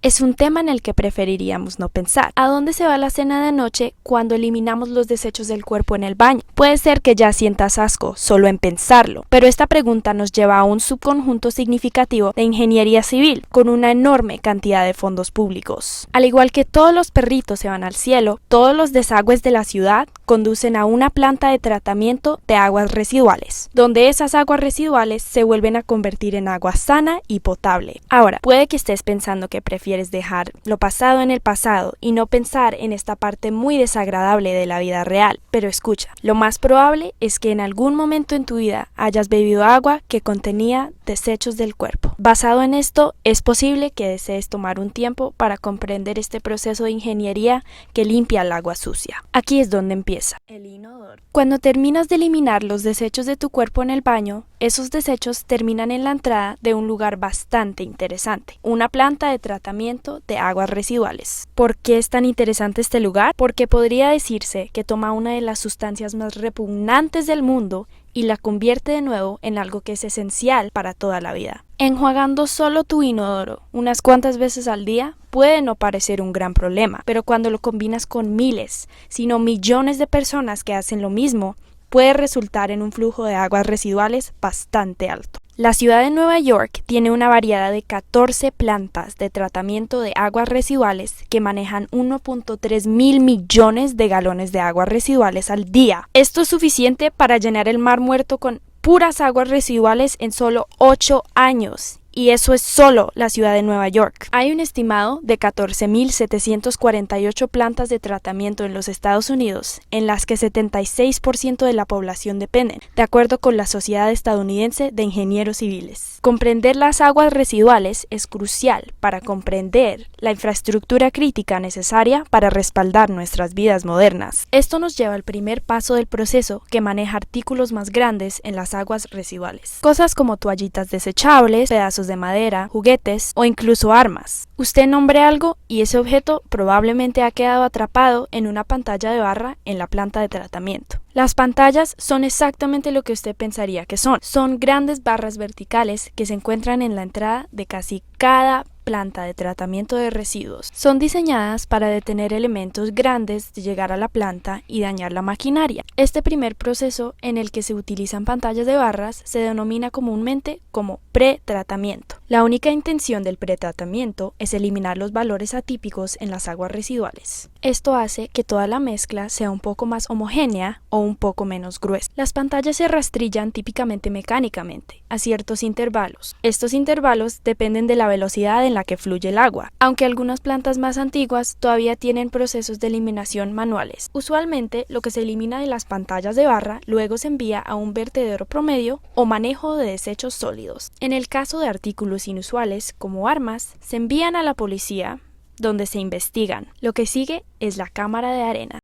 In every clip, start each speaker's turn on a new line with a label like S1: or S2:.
S1: Es un tema en el que preferiríamos no pensar. ¿A dónde se va la cena de noche cuando eliminamos los desechos del cuerpo en el baño? Puede ser que ya sientas asco solo en pensarlo, pero esta pregunta nos lleva a un subconjunto significativo de ingeniería civil, con una enorme cantidad de fondos públicos. Al igual que todos los perritos se van al cielo, todos los desagües de la ciudad conducen a una planta de tratamiento de aguas residuales, donde esas aguas residuales se vuelven a convertir en agua sana y potable. Ahora, puede que estés pensando que prefieres dejar lo pasado en el pasado y no pensar en esta parte muy desagradable de la vida real, pero escucha, lo más probable es que en algún momento en tu vida hayas bebido agua que contenía desechos del cuerpo. Basado en esto, es posible que desees tomar un tiempo para comprender este proceso de ingeniería que limpia el agua sucia. Aquí es donde empieza el inodoro. Cuando terminas de eliminar los desechos de tu cuerpo en el baño, esos desechos terminan en la entrada de un lugar bastante interesante, una planta de tratamiento de aguas residuales. ¿Por qué es tan interesante este lugar? Porque podría decirse que toma una de las sustancias más repugnantes del mundo y la convierte de nuevo en algo que es esencial para toda la vida. Enjuagando solo tu inodoro unas cuantas veces al día puede no parecer un gran problema, pero cuando lo combinas con miles, sino millones de personas que hacen lo mismo, puede resultar en un flujo de aguas residuales bastante alto. La ciudad de Nueva York tiene una variedad de 14 plantas de tratamiento de aguas residuales que manejan 1.3 mil millones de galones de aguas residuales al día. Esto es suficiente para llenar el Mar Muerto con puras aguas residuales en solo 8 años. Y eso es solo la ciudad de Nueva York. Hay un estimado de 14.748 plantas de tratamiento en los Estados Unidos, en las que 76% de la población dependen, de acuerdo con la Sociedad Estadounidense de Ingenieros Civiles. Comprender las aguas residuales es crucial para comprender la infraestructura crítica necesaria para respaldar nuestras vidas modernas. Esto nos lleva al primer paso del proceso que maneja artículos más grandes en las aguas residuales. Cosas como toallitas desechables, pedazos de madera, juguetes o incluso armas. Usted nombre algo y ese objeto probablemente ha quedado atrapado en una pantalla de barra en la planta de tratamiento. Las pantallas son exactamente lo que usted pensaría que son. Son grandes barras verticales que se encuentran en la entrada de casi cada planta de tratamiento de residuos. Son diseñadas para detener elementos grandes de llegar a la planta y dañar la maquinaria. Este primer proceso en el que se utilizan pantallas de barras se denomina comúnmente como pretratamiento. La única intención del pretratamiento es eliminar los valores atípicos en las aguas residuales. Esto hace que toda la mezcla sea un poco más homogénea o un poco menos gruesa. Las pantallas se rastrillan típicamente mecánicamente, a ciertos intervalos. Estos intervalos dependen de la velocidad en la que fluye el agua, aunque algunas plantas más antiguas todavía tienen procesos de eliminación manuales. Usualmente, lo que se elimina de las pantallas de barra luego se envía a un vertedero promedio o manejo de desechos sólidos. En el caso de artículos inusuales, como armas, se envían a la policía, donde se investigan. Lo que sigue es la cámara de arena.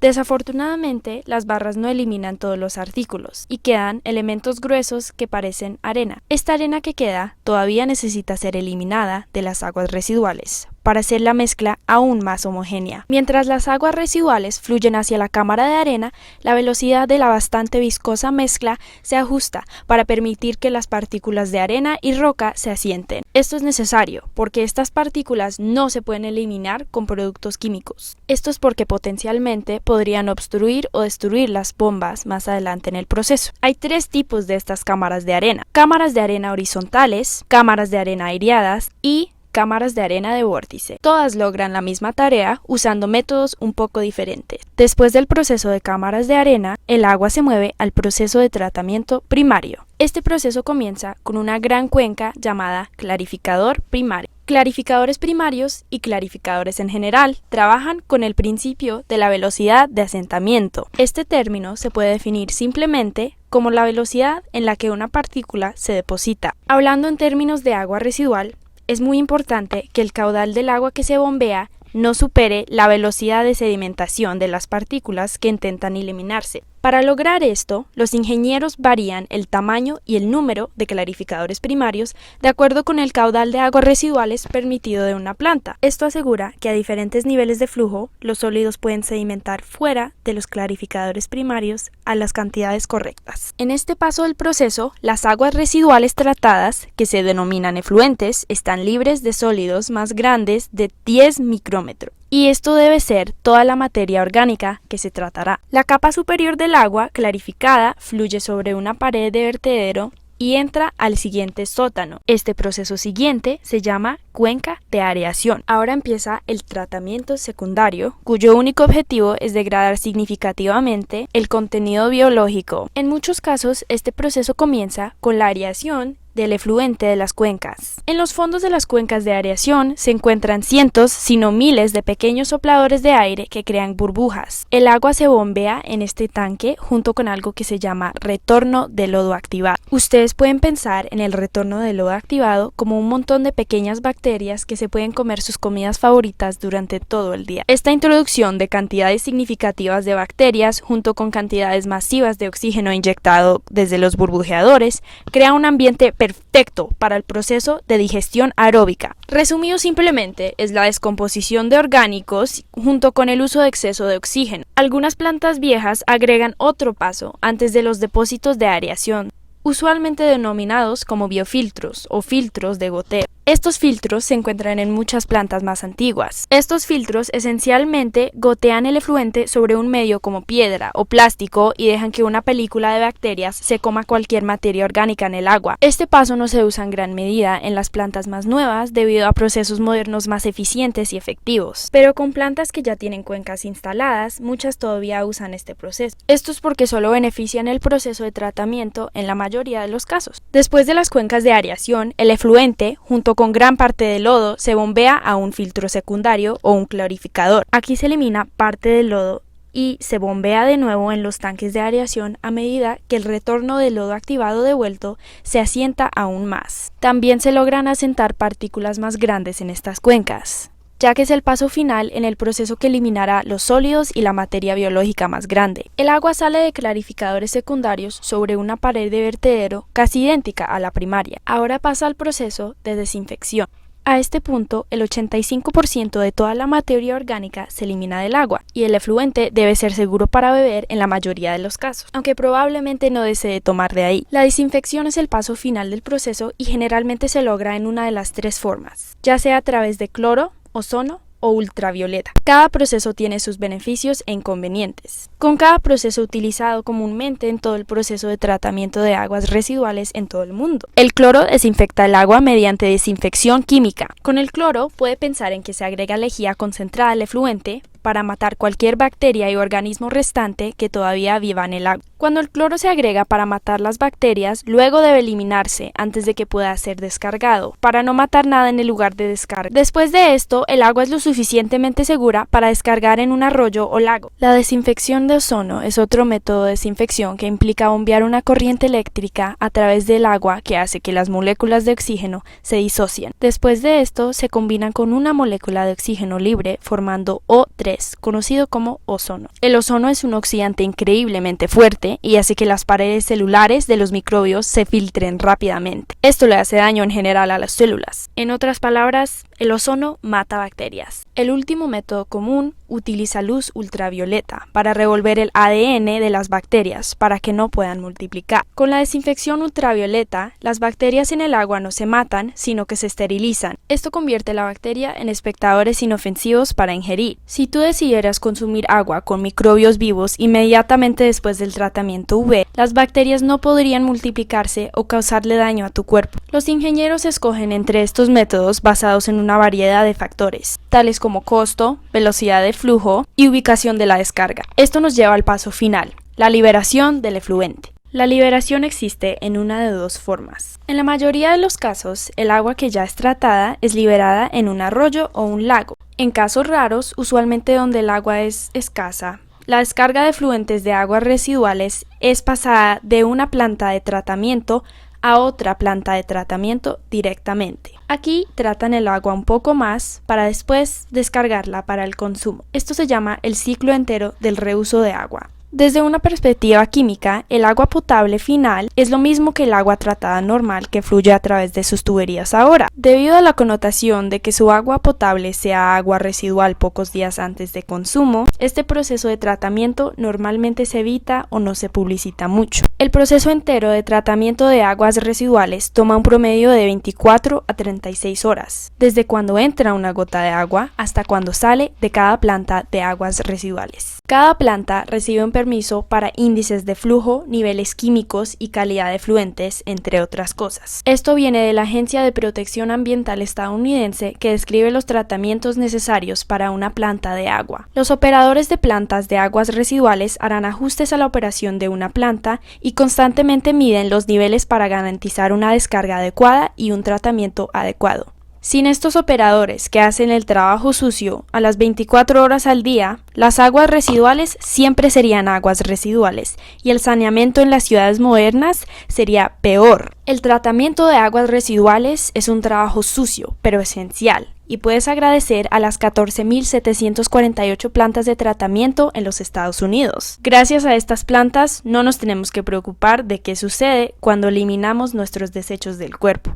S1: Desafortunadamente, las barras no eliminan todos los artículos y quedan elementos gruesos que parecen arena. Esta arena que queda todavía necesita ser eliminada de las aguas residuales para hacer la mezcla aún más homogénea. Mientras las aguas residuales fluyen hacia la cámara de arena, la velocidad de la bastante viscosa mezcla se ajusta para permitir que las partículas de arena y roca se asienten. Esto es necesario porque estas partículas no se pueden eliminar con productos químicos. Esto es porque potencialmente podrían obstruir o destruir las bombas más adelante en el proceso. Hay 3 tipos de estas cámaras de arena: cámaras de arena horizontales, cámaras de arena aireadas y cámaras de arena de vórtice. Todas logran la misma tarea usando métodos un poco diferentes. Después del proceso de cámaras de arena, el agua se mueve al proceso de tratamiento primario. Este proceso comienza con una gran cuenca llamada clarificador primario. Clarificadores primarios y clarificadores en general trabajan con el principio de la velocidad de asentamiento. Este término se puede definir simplemente como la velocidad en la que una partícula se deposita. Hablando en términos de agua residual, es muy importante que el caudal del agua que se bombea no supere la velocidad de sedimentación de las partículas que intentan eliminarse. Para lograr esto, los ingenieros varían el tamaño y el número de clarificadores primarios de acuerdo con el caudal de aguas residuales permitido de una planta. Esto asegura que a diferentes niveles de flujo, los sólidos pueden sedimentar fuera de los clarificadores primarios a las cantidades correctas. En este paso del proceso, las aguas residuales tratadas, que se denominan efluentes, están libres de sólidos más grandes de 10 micrómetros. Y esto debe ser toda la materia orgánica que se tratará. La capa superior del agua clarificada fluye sobre una pared de vertedero y entra al siguiente sótano. Este proceso siguiente se llama cuenca de areación. Ahora empieza el tratamiento secundario, cuyo único objetivo es degradar significativamente el contenido biológico. En muchos casos, este proceso comienza con la areación del efluente de las cuencas. En los fondos de las cuencas de areación se encuentran cientos, si no miles, de pequeños sopladores de aire que crean burbujas. El agua se bombea en este tanque junto con algo que se llama retorno de lodo activado. Ustedes pueden pensar en el retorno de lodo activado como un montón de pequeñas bacterias que se pueden comer sus comidas favoritas durante todo el día. Esta introducción de cantidades significativas de bacterias junto con cantidades masivas de oxígeno inyectado desde los burbujeadores crea un ambiente perfecto para el proceso de digestión aeróbica. Resumido simplemente, es la descomposición de orgánicos junto con el uso de exceso de oxígeno. Algunas plantas viejas agregan otro paso antes de los depósitos de areación, usualmente denominados como biofiltros o filtros de goteo. Estos filtros se encuentran en muchas plantas más antiguas. Estos filtros esencialmente gotean el efluente sobre un medio como piedra o plástico y dejan que una película de bacterias se coma cualquier materia orgánica en el agua. Este paso no se usa en gran medida en las plantas más nuevas debido a procesos modernos más eficientes y efectivos, pero con plantas que ya tienen cuencas instaladas, muchas todavía usan este proceso. Esto es porque solo benefician el proceso de tratamiento en la mayoría de los casos. Después de las cuencas de areación, el efluente, junto con gran parte del lodo, se bombea a un filtro secundario o un clarificador. Aquí se elimina parte del lodo y se bombea de nuevo en los tanques de areación a medida que el retorno del lodo activado devuelto se asienta aún más. También se logran asentar partículas más grandes en estas cuencas, ya que es el paso final en el proceso que eliminará los sólidos y la materia biológica más grande. El agua sale de clarificadores secundarios sobre una pared de vertedero casi idéntica a la primaria. Ahora pasa al proceso de desinfección. A este punto, el 85% de toda la materia orgánica se elimina del agua, y el efluente debe ser seguro para beber en la mayoría de los casos, aunque probablemente no desee tomar de ahí. La desinfección es el paso final del proceso y generalmente se logra en una de las tres formas, ya sea a través de cloro, ozono o ultravioleta. Cada proceso tiene sus beneficios e inconvenientes. Con cada proceso utilizado comúnmente en todo el proceso de tratamiento de aguas residuales en todo el mundo. El cloro desinfecta el agua mediante desinfección química. Con el cloro puede pensar en que se agrega lejía concentrada al efluente para matar cualquier bacteria y organismo restante que todavía viva en el agua. Cuando el cloro se agrega para matar las bacterias, luego debe eliminarse antes de que pueda ser descargado, para no matar nada en el lugar de descarga. Después de esto, el agua es lo suficientemente segura para descargar en un arroyo o lago. La desinfección de ozono es otro método de desinfección que implica bombear una corriente eléctrica a través del agua que hace que las moléculas de oxígeno se disocien. Después de esto, se combinan con una molécula de oxígeno libre formando O3, conocido como ozono. El ozono es un oxidante increíblemente fuerte y hace que las paredes celulares de los microbios se filtren rápidamente. Esto le hace daño en general a las células. En otras palabras, el ozono mata bacterias. El último método común utiliza luz ultravioleta para revolver el ADN de las bacterias para que no puedan multiplicar. Con la desinfección ultravioleta, las bacterias en el agua no se matan, sino que se esterilizan. Esto convierte la bacteria en espectadores inofensivos para ingerir. Si tú decidieras consumir agua con microbios vivos inmediatamente después del tratamiento UV, las bacterias no podrían multiplicarse o causarle daño a tu cuerpo. Los ingenieros escogen entre estos métodos basados en una variedad de factores, tales como costo, velocidad de flujo y ubicación de la descarga. Esto nos lleva al paso final, la liberación del efluente. La liberación existe en una de dos formas. En la mayoría de los casos, el agua que ya es tratada es liberada en un arroyo o un lago. En casos raros, usualmente donde el agua es escasa, la descarga de efluentes de aguas residuales es pasada de una planta de tratamiento a otra planta de tratamiento directamente. Aquí tratan el agua un poco más para después descargarla para el consumo. Esto se llama el ciclo entero del reuso de agua. Desde una perspectiva química, el agua potable final es lo mismo que el agua tratada normal que fluye a través de sus tuberías ahora. Debido a la connotación de que su agua potable sea agua residual pocos días antes de consumo, este proceso de tratamiento normalmente se evita o no se publicita mucho. El proceso entero de tratamiento de aguas residuales toma un promedio de 24 a 36 horas, desde cuando entra una gota de agua hasta cuando sale de cada planta de aguas residuales. Cada planta recibe un permiso para índices de flujo, niveles químicos y calidad de efluentes, entre otras cosas. Esto viene de la Agencia de Protección Ambiental estadounidense, que describe los tratamientos necesarios para una planta de agua. Los operadores de plantas de aguas residuales harán ajustes a la operación de una planta y constantemente miden los niveles para garantizar una descarga adecuada y un tratamiento adecuado. Sin estos operadores que hacen el trabajo sucio a las 24 horas al día, las aguas residuales siempre serían aguas residuales y el saneamiento en las ciudades modernas sería peor. El tratamiento de aguas residuales es un trabajo sucio, pero esencial, y puedes agradecer a las 14.748 plantas de tratamiento en los Estados Unidos. Gracias a estas plantas no nos tenemos que preocupar de qué sucede cuando eliminamos nuestros desechos del cuerpo.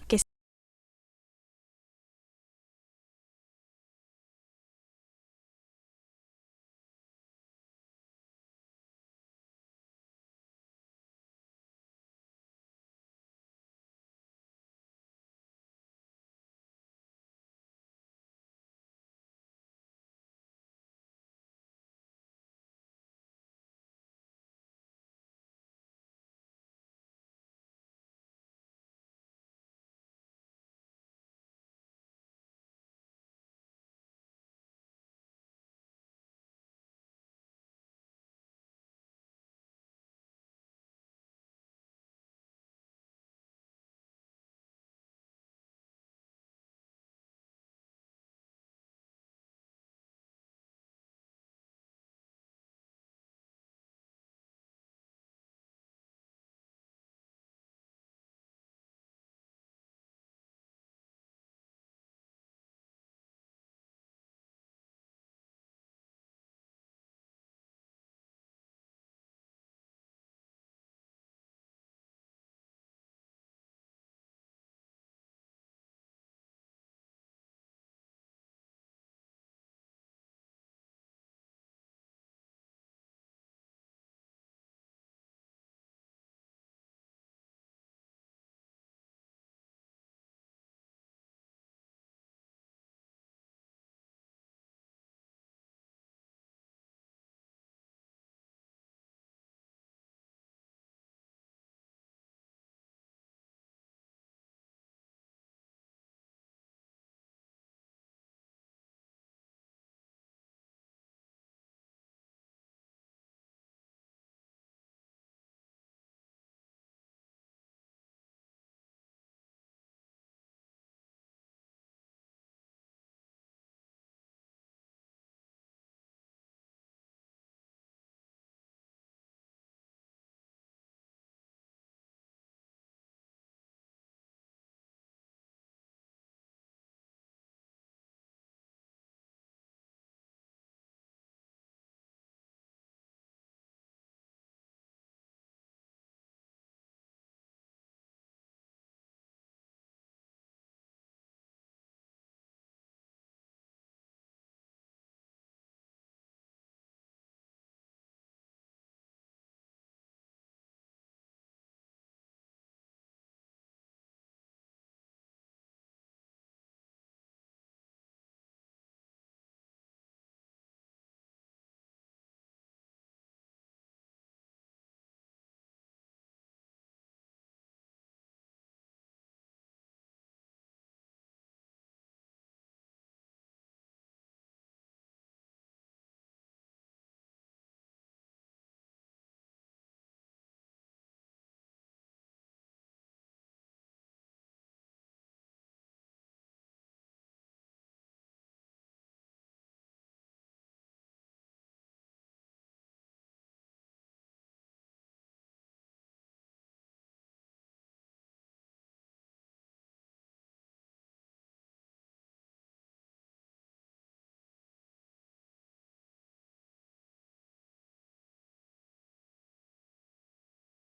S1: Que